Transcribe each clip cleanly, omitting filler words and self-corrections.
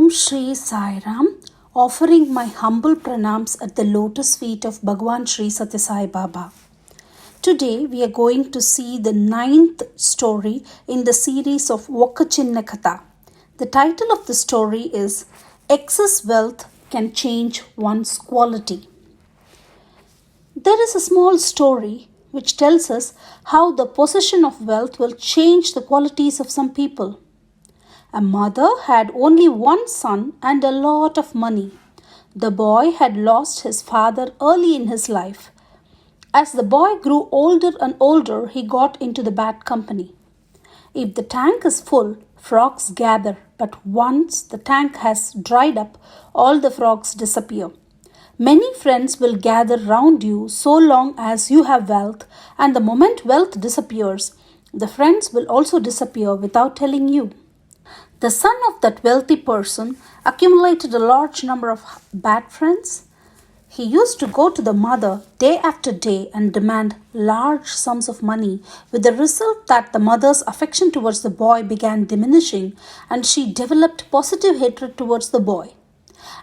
Shri Sai Ram, offering my humble pranams at the lotus feet of Bhagwan Shri Sathya Sai Baba. Today we are going to see the 9th story in the series of Oka Chinna Katha. The title of the story is Excess Wealth Can Change One's Quality. There is a small story which tells us how the possession of wealth will change the qualities of some people. A mother had only one son and a lot of money. The boy had lost his father early in his life. As the boy grew older and older, he got into the bad company. If the tank is full, frogs gather, but once the tank has dried up, all the frogs disappear. Many friends will gather round you so long as you have wealth, and the moment wealth disappears, the friends will also disappear without telling you. The son of that wealthy person accumulated a large number of bad friends. He used to go to the mother day after day and demand large sums of money, with the result that the mother's affection towards the boy began diminishing and she developed positive hatred towards the boy.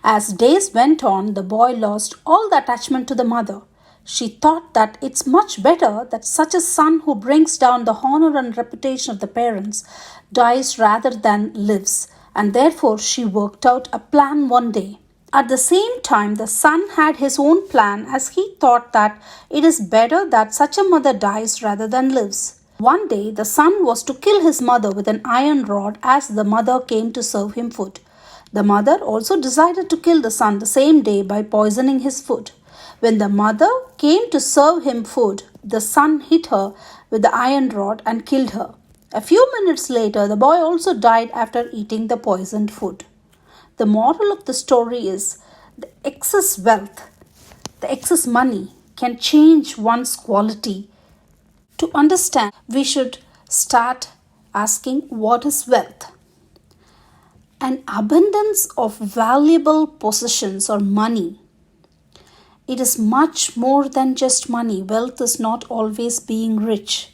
As days went on, the boy lost all the attachment to the mother. She thought that it's much better that such a son who brings down the honor and reputation of the parents dies rather than lives, and therefore she worked out a plan one day. At the same time, the son had his own plan, as he thought that it is better that such a mother dies rather than lives. One day, the son was to kill his mother with an iron rod as the mother came to serve him food. The mother also decided to kill the son the same day by poisoning his food. When the mother came to serve him food, the son hit her with the iron rod and killed her. A few minutes later, the boy also died after eating the poisoned food. The moral of the story is the excess wealth, the excess money can change one's quality. To understand, we should start asking, what is wealth? An abundance of valuable possessions or money. It is much more than just money. Wealth is not always being rich.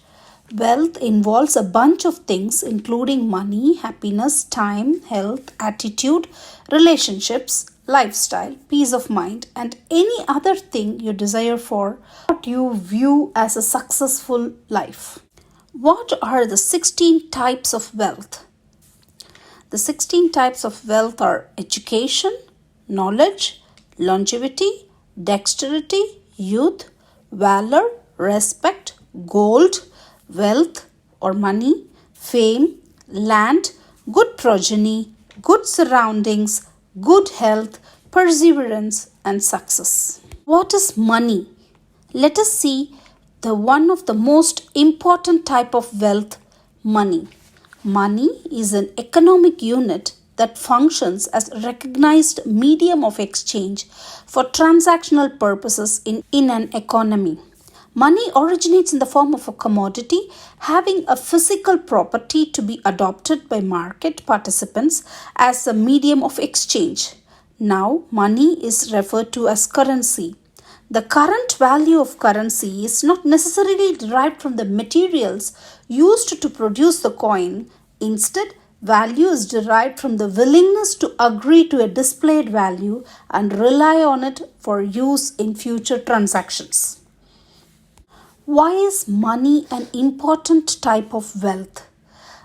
Wealth involves a bunch of things, including money, happiness, time, health, attitude, relationships, lifestyle, peace of mind, and any other thing you desire for what you view as a successful life. What are the 16 types of wealth? The 16 types of wealth are education, knowledge, longevity, dexterity, youth, valor, respect, gold, wealth or money, fame, land, good progeny, good surroundings, good health, perseverance, and success. What is money? Let us see the one of the most important type of wealth, money. Money is an economic unit that functions as a recognized medium of exchange for transactional purposes in an economy. Money originates in the form of a commodity having a physical property to be adopted by market participants as a medium of exchange. Now, money is referred to as currency. The current value of currency is not necessarily derived from the materials used to produce the coin. Instead, value is derived from the willingness to agree to a displayed value and rely on it for use in future transactions. Why is money an important type of wealth?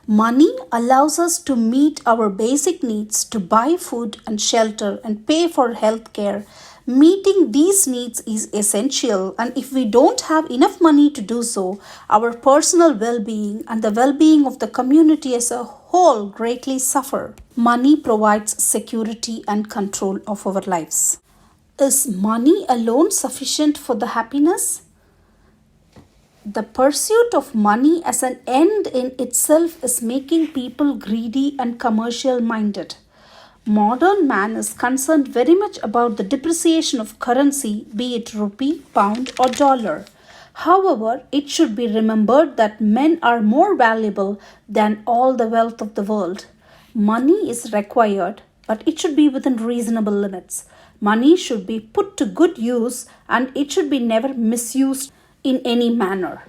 Money allows us to meet our basic needs to buy food and shelter and pay for health care. Meeting these needs is essential, and if we don't have enough money to do so, our personal well-being and the well-being of the community as a whole greatly suffer. Money provides security and control of our lives. Is money alone sufficient for the happiness? The pursuit of money as an end in itself is making people greedy and commercial-minded. Modern man is concerned very much about the depreciation of currency, be it rupee, pound, or dollar. However, it should be remembered that men are more valuable than all the wealth of the world. Money is required, but it should be within reasonable limits. Money should be put to good use and it should be never misused in any manner.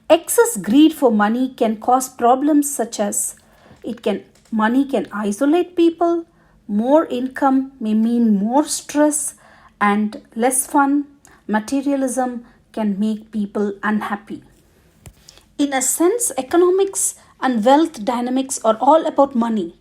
Excess greed for money can cause problems such as money can isolate people, More income may mean more stress and less fun. Materialism can make people unhappy. In a sense, economics and wealth dynamics are all about money.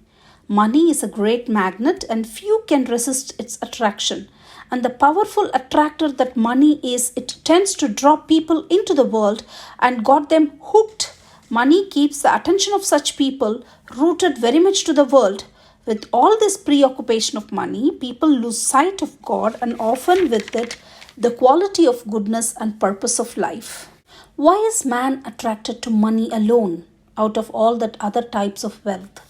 Money is a great magnet and few can resist its attraction. And the powerful attractor that money is, it tends to draw people into the world and got them hooked. Money keeps the attention of such people rooted very much to the world. With all this preoccupation of money, people lose sight of God and often with it the quality of goodness and purpose of life. Why is man attracted to money alone out of all that other types of wealth?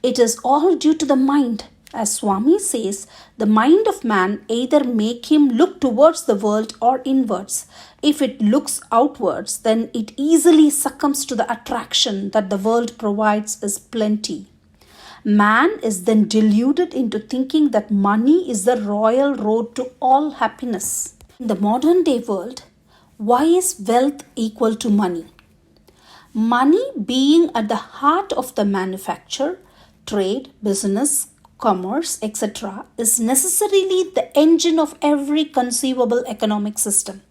It is all due to the mind. As Swami says, the mind of man either make him look towards the world or inwards. If it looks outwards, then it easily succumbs to the attraction that the world provides as plenty. Man is then deluded into thinking that money is the royal road to all happiness. In the modern day world, why is wealth equal to money? Money being at the heart of the manufacture, trade, business, commerce, etc., is necessarily the engine of every conceivable economic system.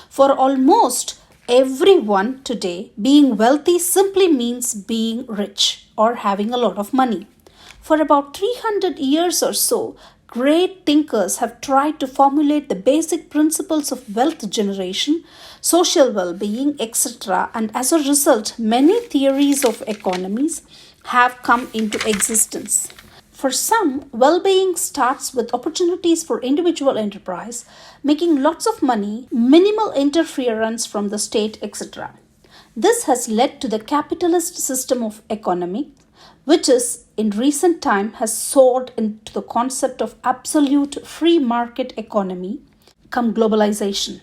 For almost everyone today, being wealthy simply means being rich or having a lot of money. For about 300 years or so, great thinkers have tried to formulate the basic principles of wealth generation, social well-being, etc. And as a result, many theories of economies have come into existence. For some, well-being starts with opportunities for individual enterprise, making lots of money, minimal interference from the state, etc. This has led to the capitalist system of economy, which is in recent time has soared into the concept of absolute free market economy come globalization.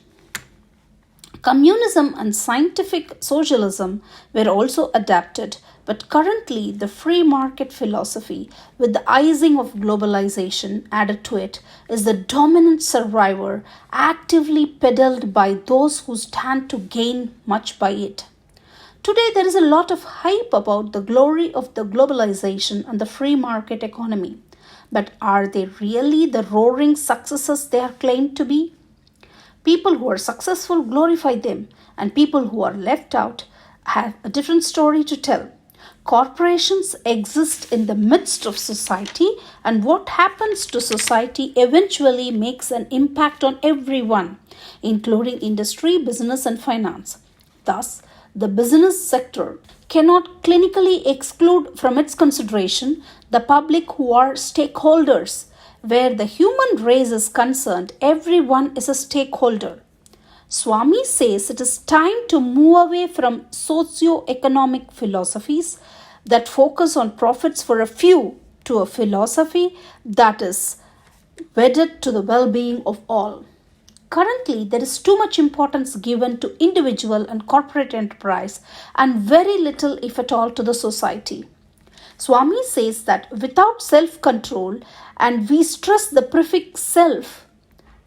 Communism and scientific socialism were also adapted, but currently the free market philosophy with the icing of globalization added to it is the dominant survivor, actively peddled by those who stand to gain much by it. Today, there is a lot of hype about the glory of the globalization and the free market economy. But are they really the roaring successes they are claimed to be? People who are successful glorify them, and people who are left out have a different story to tell. Corporations exist in the midst of society, and what happens to society eventually makes an impact on everyone, including industry, business, and finance. Thus, the business sector cannot clinically exclude from its consideration the public who are stakeholders. Where the human race is concerned, everyone is a stakeholder. Swami says it is time to move away from socio-economic philosophies that focus on profits for a few to a philosophy that is wedded to the well-being of all. Currently, there is too much importance given to individual and corporate enterprise and very little, if at all, to the society. Swami says that without self-control, and we stress the prefix self,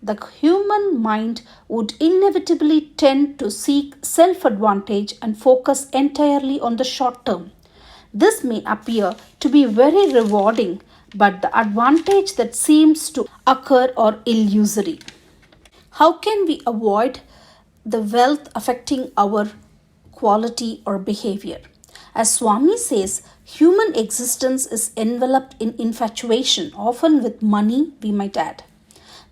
the human mind would inevitably tend to seek self-advantage and focus entirely on the short term. This may appear to be very rewarding, but the advantage that seems to occur are illusory. How can we avoid the wealth affecting our quality or behavior? As Swami says, human existence is enveloped in infatuation, often with money, we might add.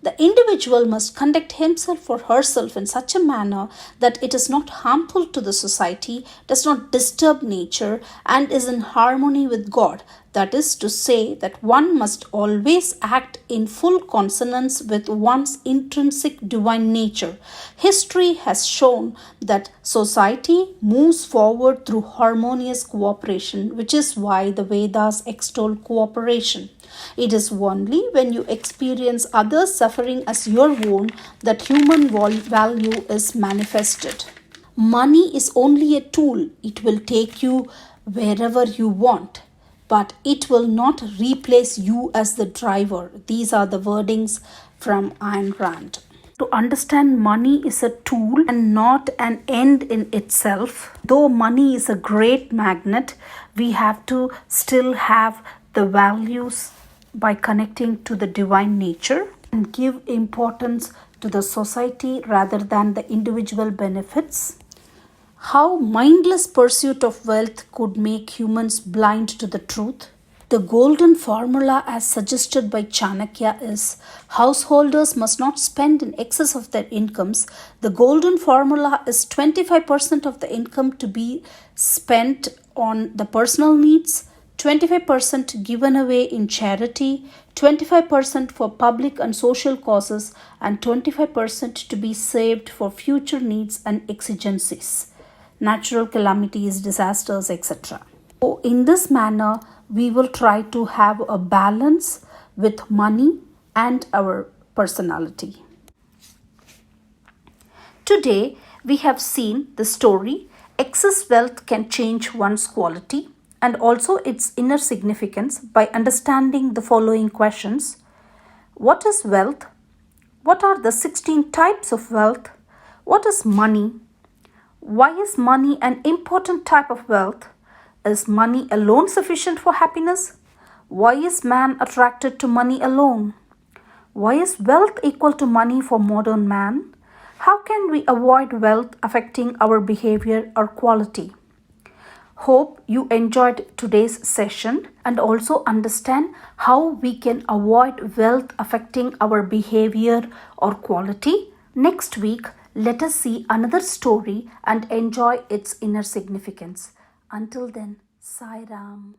The individual must conduct himself or herself in such a manner that it is not harmful to the society, does not disturb nature, and is in harmony with God. That is to say, that one must always act in full consonance with one's intrinsic divine nature. History has shown that society moves forward through harmonious cooperation, which is why the Vedas extol cooperation. It is only when you experience others' suffering as your own that human value is manifested. Money is only a tool. It will take you wherever you want, but it will not replace you as the driver. These are the wordings from Ayn Rand. To understand money is a tool and not an end in itself. Though money is a great magnet, we have to still have the values by connecting to the divine nature and give importance to the society rather than the individual benefits. How mindless pursuit of wealth could make humans blind to the truth. The golden formula, as suggested by Chanakya, is householders must not spend in excess of their incomes. The golden formula is 25% of the income to be spent on the personal needs, 25% given away in charity, 25% for public and social causes, and 25% to be saved for future needs and exigencies, natural calamities, disasters, etc. So in this manner, we will try to have a balance with money and our personality. Today, we have seen the story Excess Wealth Can Change One's Quality and also its inner significance by understanding the following questions. What is wealth? What are the 16 types of wealth? What is money? Why is money an important type of wealth? Is money alone sufficient for happiness? Why is man attracted to money alone? Why is wealth equal to money for modern man? How can we avoid wealth affecting our behavior or quality? Hope you enjoyed today's session and also understand how we can avoid wealth affecting our behavior or quality. Next week, let us see another story and enjoy its inner significance. Until then, Sai Ram.